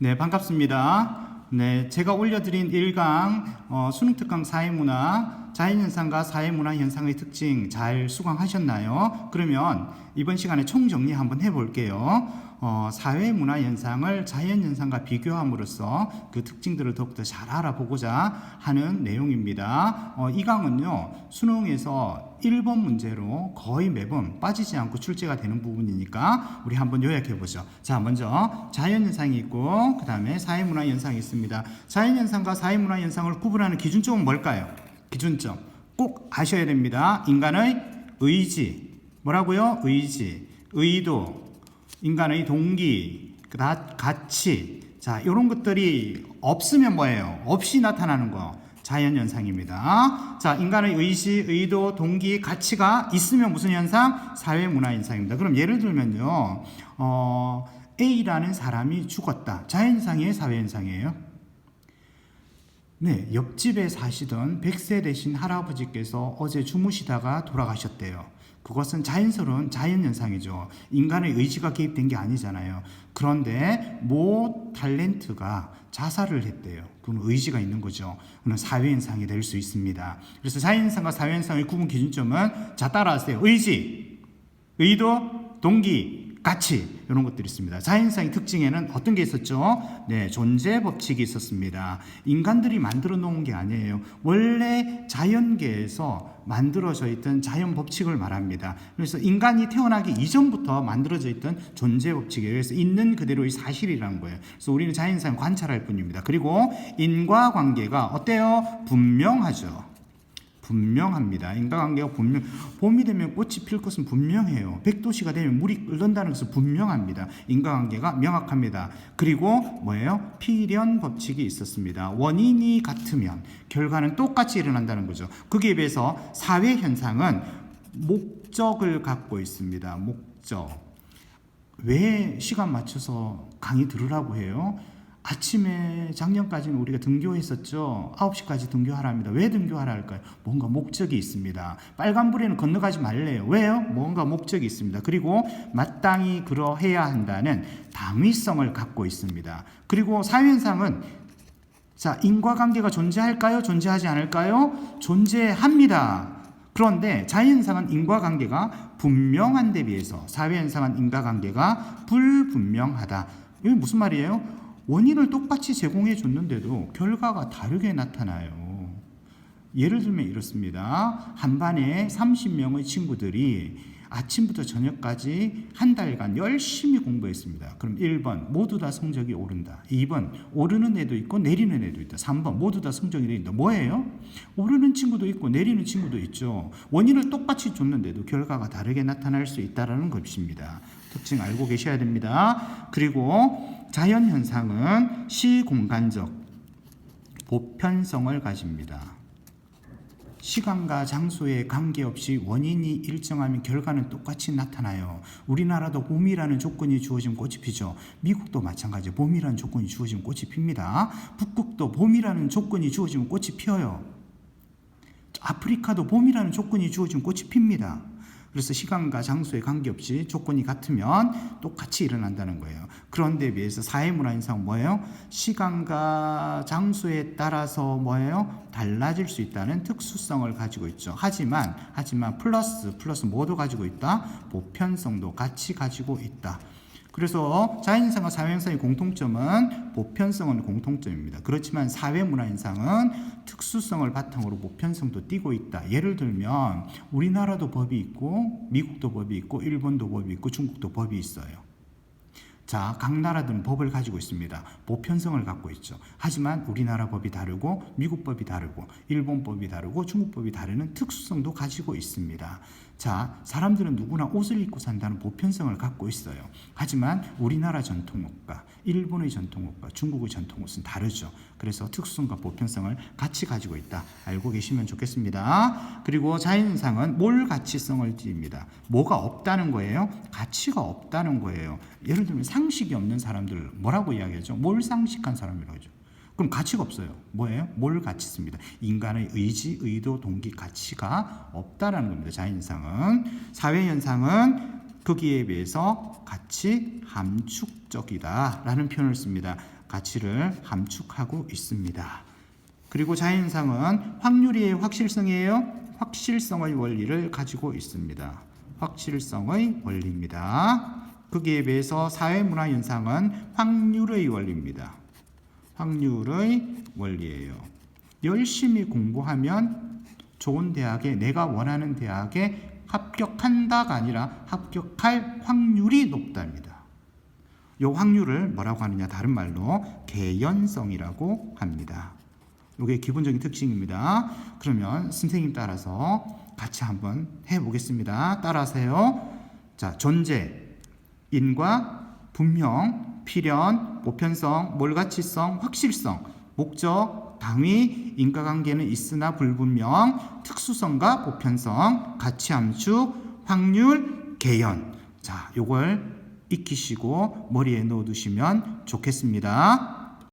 네, 반갑습니다. 네, 제가 올려드린 1강 수능 특강 사회문화, 자연현상과 사회문화 현상의 특징 잘 수강하셨나요? 그러면 이번 시간에 총정리 한번 해볼게요. 사회문화 현상을 자연현상과 비교함으로써 그 특징들을 더욱더 잘 알아보고자 하는 내용입니다. 이 강은요, 수능에서 1번 문제로 거의 매번 빠지지 않고 출제가 되는 부분이니까 우리 한번 요약해보죠. 자, 먼저 자연현상이 있고 그 다음에 사회문화 현상이 있습니다. 자연현상과 사회문화 현상을 구분하는 기준점은 뭘까요? 기준점 꼭 아셔야 됩니다. 인간의 의지, 뭐라고요? 의지, 의도, 인간의 동기, 가치, 자, 이런 것들이 없으면 뭐예요? 없이 나타나는 거, 자연현상입니다. 자, 인간의 의지, 의도, 동기, 가치가 있으면 무슨 현상? 사회문화 현상입니다. 그럼 예를 들면요, A라는 사람이 죽었다. 자연현상이에요? 사회현상이에요? 네, 옆집에 사시던 100세 되신 할아버지께서 어제 주무시다가 돌아가셨대요. 그것은 자연스러운 자연현상이죠. 인간의 의지가 개입된 게 아니잖아요. 그런데 모 탤런트가 자살을 했대요. 그건 의지가 있는 거죠. 그건 사회현상이 될 수 있습니다. 그래서 자연현상과 사회현상의 구분 기준점은 자, 따라하세요. 의지, 의도, 동기, 가치, 이런 것들이 있습니다. 자연현상의 특징에는 어떤 게 있었죠? 네, 존재 법칙이 있었습니다. 인간들이 만들어 놓은 게 아니에요. 원래 자연계에서 만들어져 있던 자연 법칙을 말합니다. 그래서 인간이 태어나기 이전부터 만들어져 있던 존재 법칙이에요. 그래서 있는 그대로의 사실이라는 거예요. 그래서 우리는 자연현상을 관찰할 뿐입니다. 그리고 인과관계가 어때요? 분명하죠. 분명합니다. 인과관계가 봄이 되면 꽃이 필 것은 분명해요. 백도시가 되면 물이 끓는다는 것은 분명합니다. 인과관계가 명확합니다. 그리고 뭐예요? 필연 법칙이 있었습니다. 원인이 같으면 결과는 똑같이 일어난다는 거죠. 거기에 비해서 사회 현상은 목적을 갖고 있습니다. 목적. 왜 시간 맞춰서 강의 들으라고 해요? 아침에 작년까지는 우리가 등교했었죠. 9시까지 등교하라 합니다. 왜 등교하라 할까요? 뭔가 목적이 있습니다. 빨간불에는 건너가지 말래요. 왜요? 뭔가 목적이 있습니다. 그리고 마땅히 그러해야 한다는 당위성을 갖고 있습니다. 그리고 사회현상은 자, 인과관계가 존재할까요? 존재하지 않을까요? 존재합니다. 그런데 자연현상은 인과관계가 분명한 데 비해서 사회현상은 인과관계가 불분명하다. 이게 무슨 말이에요? 원인을 똑같이 제공해 줬는데도 결과가 다르게 나타나요. 예를 들면 이렇습니다. 한 반에 30명의 친구들이 아침부터 저녁까지 한 달간 열심히 공부했습니다. 그럼 1번 모두 다 성적이 오른다. 2번 오르는 애도 있고 내리는 애도 있다. 3번 모두 다 성적이 내린다. 뭐예요? 오르는 친구도 있고 내리는 친구도 있죠. 원인을 똑같이 줬는데도 결과가 다르게 나타날 수 있다는 것입니다. 특징 알고 계셔야 됩니다. 그리고 자연현상은 시공간적 보편성을 가집니다. 시간과 장소에 관계없이 원인이 일정하면 결과는 똑같이 나타나요. 우리나라도 봄이라는 조건이 주어지면 꽃이 피죠. 미국도 마찬가지예요. 봄이라는 조건이 주어지면 꽃이 핍니다. 북극도 봄이라는 조건이 주어지면 꽃이 피어요. 아프리카도 봄이라는 조건이 주어지면 꽃이 핍니다. 그래서 시간과 장소에 관계없이 조건이 같으면 똑같이 일어난다는 거예요. 그런데 비해서 사회문화 현상은 뭐예요? 시간과 장소에 따라서 뭐예요? 달라질 수 있다는 특수성을 가지고 있죠. 하지만 플러스 모두 가지고 있다. 보편성도 같이 가지고 있다. 그래서 자연현상과 사회현상의 공통점은 보편성은 공통점입니다. 그렇지만 사회문화현상은 특수성을 바탕으로 보편성도 띠고 있다. 예를 들면 우리나라도 법이 있고 미국도 법이 있고 일본도 법이 있고 중국도 법이 있어요. 자, 각 나라들은 법을 가지고 있습니다. 보편성을 갖고 있죠. 하지만 우리나라 법이 다르고 미국 법이 다르고 일본 법이 다르고 중국 법이 다르는 특수성도 가지고 있습니다. 자, 사람들은 누구나 옷을 입고 산다는 보편성을 갖고 있어요. 하지만 우리나라 전통옷과 일본의 전통옷과 중국의 전통옷은 다르죠. 그래서 특수성과 보편성을 같이 가지고 있다. 알고 계시면 좋겠습니다. 그리고 자연현상은 몰 가치성을 띱니다. 뭐가 없다는 거예요? 가치가 없다는 거예요. 예를 들면 상식이 없는 사람들 뭐라고 이야기하죠? 몰상식한 사람이라고 하죠. 그럼 가치가 없어요. 뭐예요? 뭘 가치 씁니다. 인간의 의지, 의도, 동기, 가치가 없다라는 겁니다. 자연현상은. 사회현상은 거기에 비해서 가치 함축적이다 라는 표현을 씁니다. 가치를 함축하고 있습니다. 그리고 자연현상은 확률이에요, 확실성이에요? 확실성의 원리를 가지고 있습니다. 확실성의 원리입니다. 거기에 비해서 사회문화현상은 확률의 원리입니다. 확률의 원리예요. 열심히 공부하면 좋은 대학에, 내가 원하는 대학에 합격한다가 아니라 합격할 확률이 높답니다. 이 확률을 뭐라고 하느냐, 다른 말로 개연성이라고 합니다. 이게 기본적인 특징입니다. 그러면 선생님 따라서 같이 한번 해보겠습니다. 따라하세요. 자, 존재, 인과, 분명, 필연, 보편성, 몰가치성, 확실성, 목적, 당위, 인과관계는 있으나 불분명, 특수성과 보편성, 가치함축, 확률, 개연. 자, 요걸 익히시고 머리에 넣어두시면 좋겠습니다.